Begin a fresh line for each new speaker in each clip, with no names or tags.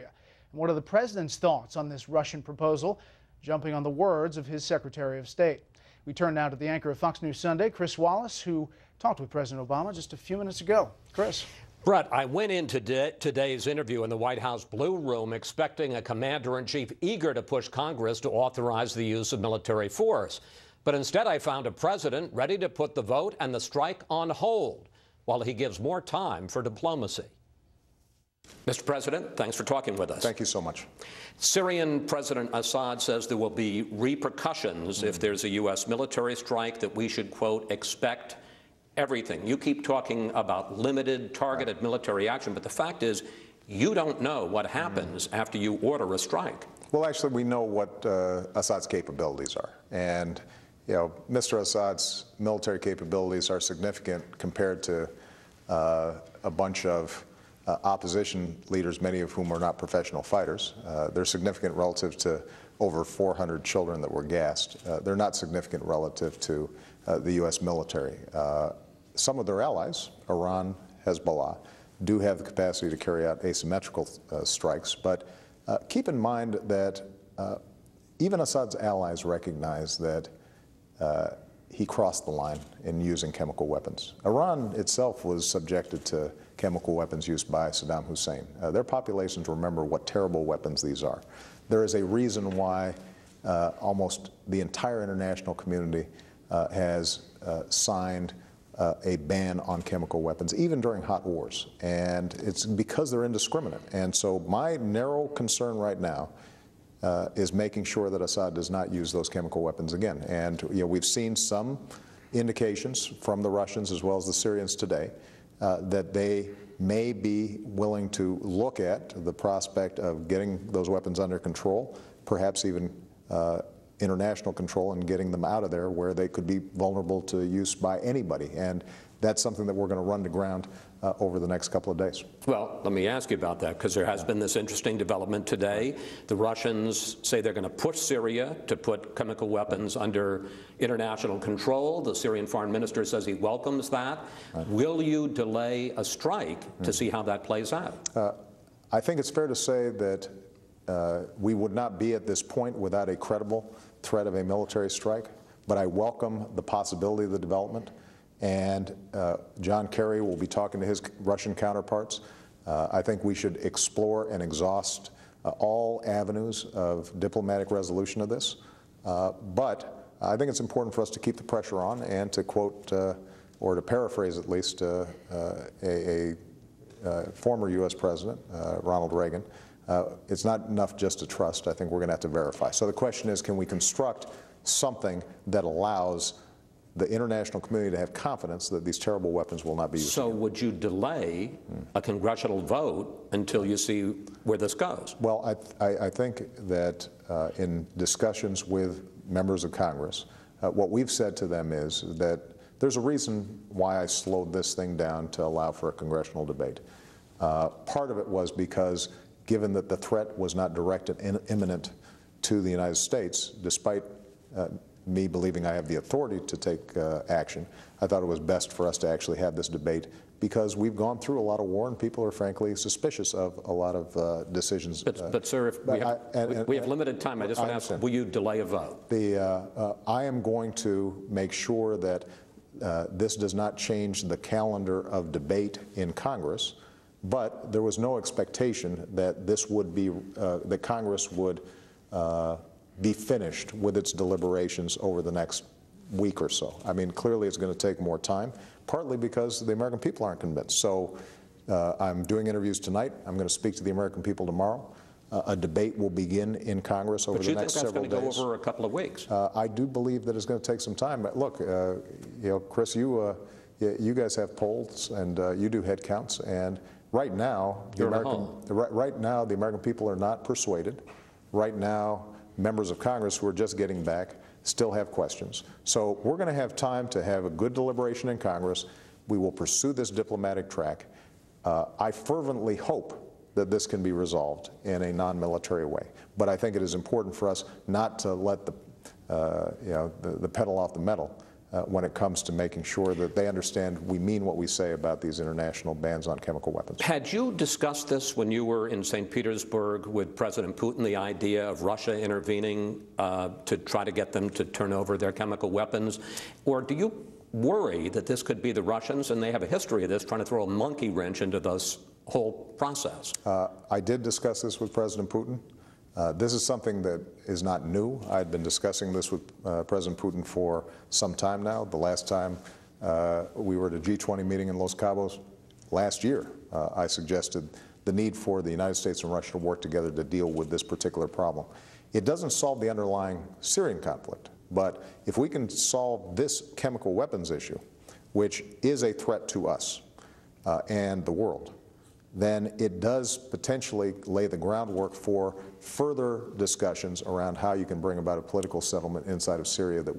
And what are the president's thoughts on this Russian proposal, jumping on the words of his Secretary of State? We turn now to the anchor of Fox News Sunday, Chris Wallace, who talked with President Obama just a few minutes ago. Chris.
Brett, I went into today's interview in the White House Blue Room expecting a commander-in-chief eager to push Congress to authorize the use of military force. But instead, I found a president ready to put the vote and the strike on hold while he gives more time for diplomacy. Mr. President, thanks for talking with us.
Thank you so much.
Syrian President Assad says there will be repercussions if there's a U.S. military strike, that we should, quote, expect everything. You keep talking about limited, targeted military action, but the fact is you don't know what happens after you order a strike.
Well, actually, we know what Assad's capabilities are. And, you know, Mr. Assad's military capabilities are significant compared to a bunch of opposition leaders, many of whom are not professional fighters. They're significant relative to over 400 children that were gassed. They're not significant relative to the U.S. military. Some of their allies, Iran, Hezbollah, do have the capacity to carry out asymmetrical strikes, but keep in mind that even Assad's allies recognize that he crossed the line in using chemical weapons. Iran itself was subjected to chemical weapons used by Saddam Hussein. Their populations remember what terrible weapons these are. There is a reason why almost the entire international community has signed a ban on chemical weapons, even during hot wars. And it's because they're indiscriminate. And so my narrow concern right now is making sure that Assad does not use those chemical weapons again. And you know, we've seen some indications from the Russians as well as the Syrians today that they may be willing to look at the prospect of getting those weapons under control, perhaps even international control, and getting them out of there where they could be vulnerable to use by anybody. And that's something that we're going to run to ground over the next couple of days.
Well, let me ask you about that, because there has been this interesting development today. The Russians say they're going to push Syria to put chemical weapons under international control. The Syrian foreign minister says he welcomes that. Right. Will you delay a strike to see how that plays out?
I think it's fair to say that we would not be at this point without a credible threat of a military strike, but I welcome the possibility of the development. And John Kerry will be talking to his Russian counterparts. I think we should explore and exhaust all avenues of diplomatic resolution of this. But I think it's important for us to keep the pressure on and to quote, or to paraphrase at least, a former U.S. President, Ronald Reagan. It's not enough just to trust. I think we're going to have to verify. So the question is, can we construct something that allows the international community to have confidence that these terrible weapons will not be used?
So would you delay a congressional vote until you see where this goes?
Well, I think that in discussions with members of Congress, what we've said to them is that there's a reason why I slowed this thing down to allow for a congressional debate. Part of it was because, given that the threat was not direct and imminent to the United States, despite me believing I have the authority to take action, I thought it was best for us to actually have this debate, because we've gone through a lot of war and people are frankly suspicious of a lot of decisions.
But sir, if we have limited time, I just want to ask, will you delay a vote?
I am going to make sure that this does not change the calendar of debate in Congress, but there was no expectation that this would be, that Congress would be finished with its deliberations over the next week or so. I mean, clearly it's going to take more time, partly because the American people aren't convinced. So I'm doing interviews tonight. I'm going to speak to the American people tomorrow. A debate will begin in Congress over the next several days.
But you think that's going to go over a couple of weeks?
I do believe that it's going to take some time. But look, you know, Chris, you guys have polls and you do head counts, and right now, the American people are not persuaded. Right now, members of Congress who are just getting back still have questions. So we're going to have time to have a good deliberation in Congress. We will pursue this diplomatic track. I fervently hope that this can be resolved in a non-military way. But I think it is important for us not to let the pedal off the metal when it comes to making sure that they understand we mean what we say about these international bans on chemical weapons.
Had you discussed this when you were in St. Petersburg with President Putin, the idea of Russia intervening to try to get them to turn over their chemical weapons? Or do you worry that this could be the Russians, and they have a history of this, trying to throw a monkey wrench into this whole process?
I did discuss this with President Putin. This is something that is not new. I'd been discussing this with President Putin for some time now. The last time we were at a G20 meeting in Los Cabos last year, I suggested the need for the United States and Russia to work together to deal with this particular problem. It doesn't solve the underlying Syrian conflict, but if we can solve this chemical weapons issue, which is a threat to us and the world, then it does potentially lay the groundwork for further discussions around how you can bring about a political settlement inside of Syria that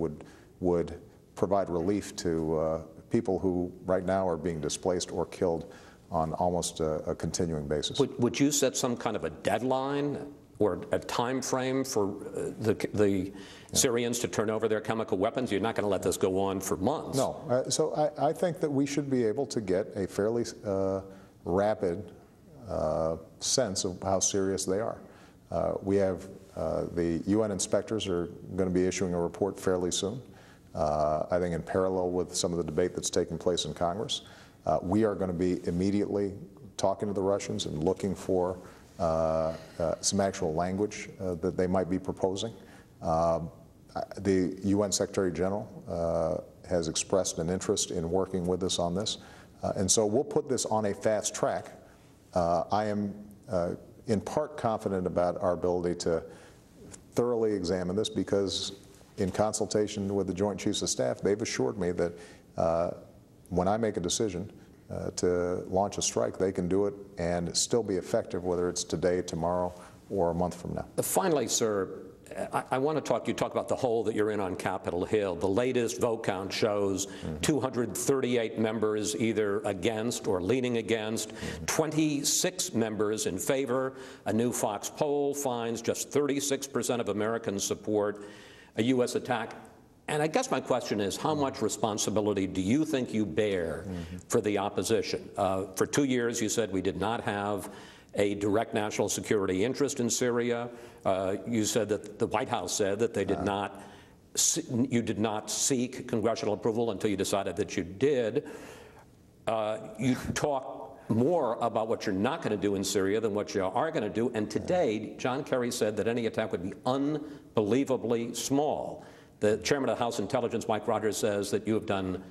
would provide relief to people who right now are being displaced or killed on almost a continuing basis.
Would you set some kind of a deadline or a time frame for the Syrians to turn over their chemical weapons? You're not going to let this go on for months.
No. So I think that we should be able to get a fairly rapid sense of how serious they are. We have the UN inspectors are going to be issuing a report fairly soon, I think in parallel with some of the debate that's taking place in Congress. We are going to be immediately talking to the Russians and looking for some actual language that they might be proposing. The UN Secretary General has expressed an interest in working with us on this, and so we'll put this on a fast track. I am in part confident about our ability to thoroughly examine this because in consultation with the Joint Chiefs of Staff, they've assured me that when I make a decision to launch a strike, they can do it and still be effective, whether it's today, tomorrow, or a month from now.
Finally, sir, I want to you talk about the hole that you're in on Capitol Hill. The latest vote count shows 238 members either against or leaning against, 26 members in favor. A new Fox poll finds just 36% of Americans support a U.S. attack. And I guess my question is, how much responsibility do you think you bear for the opposition? For 2 years, you said we did not have a direct national security interest in Syria. You said that the White House said that they did not, you did not seek congressional approval until you decided that you did. You talk more about what you're not going to do in Syria than what you are going to do. And today, John Kerry said that any attack would be unbelievably small. The chairman of the House Intelligence, Mike Rogers, says that you have done,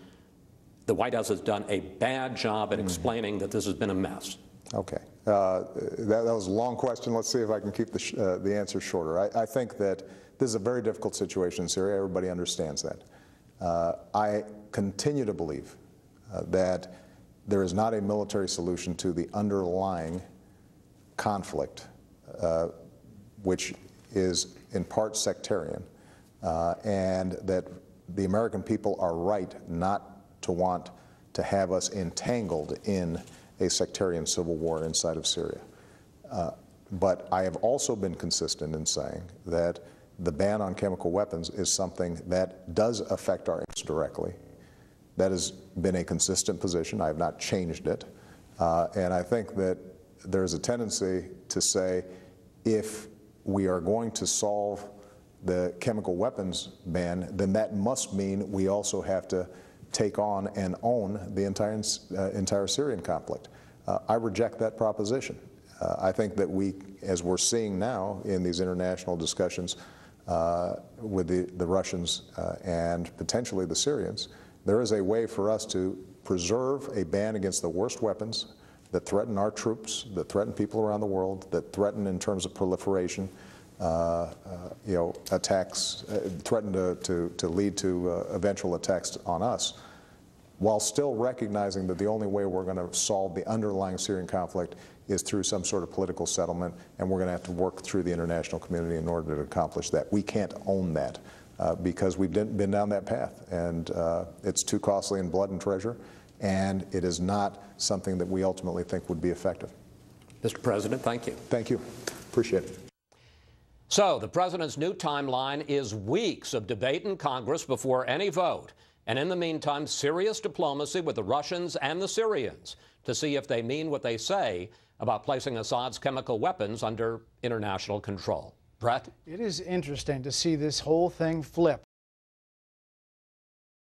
the White House has done a bad job at explaining that this has been a mess.
Okay. That was a long question. Let's see if I can keep the answer shorter. I think that this is a very difficult situation in Syria. Everybody understands that. I continue to believe that there is not a military solution to the underlying conflict, which is in part sectarian, and that the American people are right not to want to have us entangled in a sectarian civil war inside of Syria. But I have also been consistent in saying that the ban on chemical weapons is something that does affect our interests directly. That has been a consistent position. I have not changed it. And I think that there's a tendency to say if we are going to solve the chemical weapons ban, then that must mean we also have to take on and own the entire Syrian conflict. I reject that proposition. I think that we, as we're seeing now in these international discussions with the Russians and potentially the Syrians, there is a way for us to preserve a ban against the worst weapons that threaten our troops, that threaten people around the world, that threaten in terms of proliferation, attacks, threaten to lead to eventual attacks on us, while still recognizing that the only way we're going to solve the underlying Syrian conflict is through some sort of political settlement, and we're going to have to work through the international community in order to accomplish that. We can't own that because we've been down that path, and it's too costly in blood and treasure, and it is not something that we ultimately think would be effective.
Mr. President, thank you.
Thank you. Appreciate it.
So the president's new timeline is weeks of debate in Congress before any vote. And in the meantime, serious diplomacy with the Russians and the Syrians to see if they mean what they say about placing Assad's chemical weapons under international control. Brett?
It is interesting to see this whole thing flip.